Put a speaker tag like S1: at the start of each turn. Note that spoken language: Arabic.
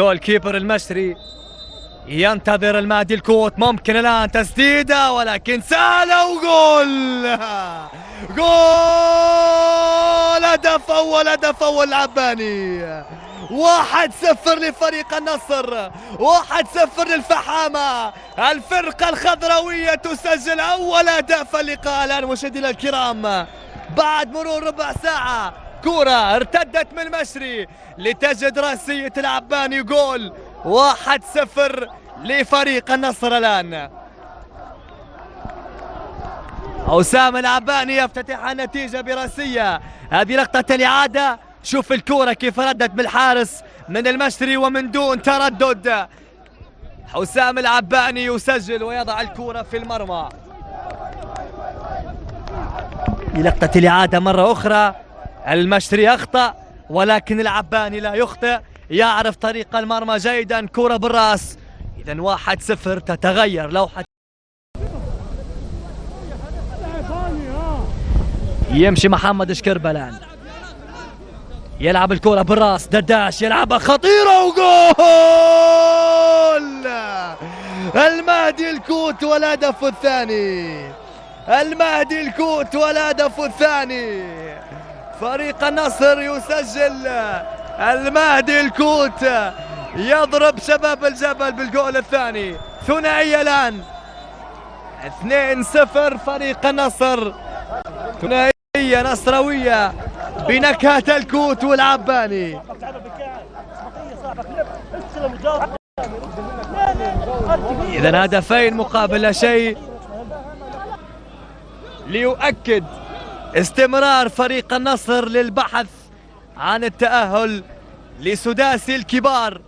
S1: جول كيبر المشري ينتظر المهدي الكوت، ممكن الآن تسديدة ولكن سهلة وجول. جول هدف أول العباني. 1-0 لفريق النصر، 1-0 للفحامة. الفرقة الخضراوية تسجل أول أهداف اللقاء. الآن مشاهدينا الكرام بعد مرور ربع ساعة كرة ارتدت من المشري لتجد رأسية العباني. جول 1-0 لفريق النصر. الآن حسام العباني يفتتح النتيجة برأسية. هذه لقطة الإعادة، شوف الكرة كيف ردت بالحارس من المشري ومن دون تردد. حسام العباني يسجل ويضع الكرة في المرمى. لقطة الإعادة مرة أخرى، المشري أخطأ ولكن العباني لا يخطئ، يعرف طريق المرمى جيدا. كرة بالرأس. إذا 1-0 تتغير لوحة. يمشي محمد شكربة الآن، يلعب الكرة بالراس. درداش يلعبها خطيرة وجول. المهدي الكوت والهدف الثاني. المهدي الكوت والهدف الثاني. فريق النصر يسجل. المهدي الكوت يضرب شباب الجبل بالجول الثاني. ثنائية الآن 2-0 فريق النصر. ثنائية نصراوية بنكهة الكوت والعباني. إذا هدفين مقابل لا شيء ليؤكد استمرار فريق النصر للبحث عن التأهل لسداسي الكبار.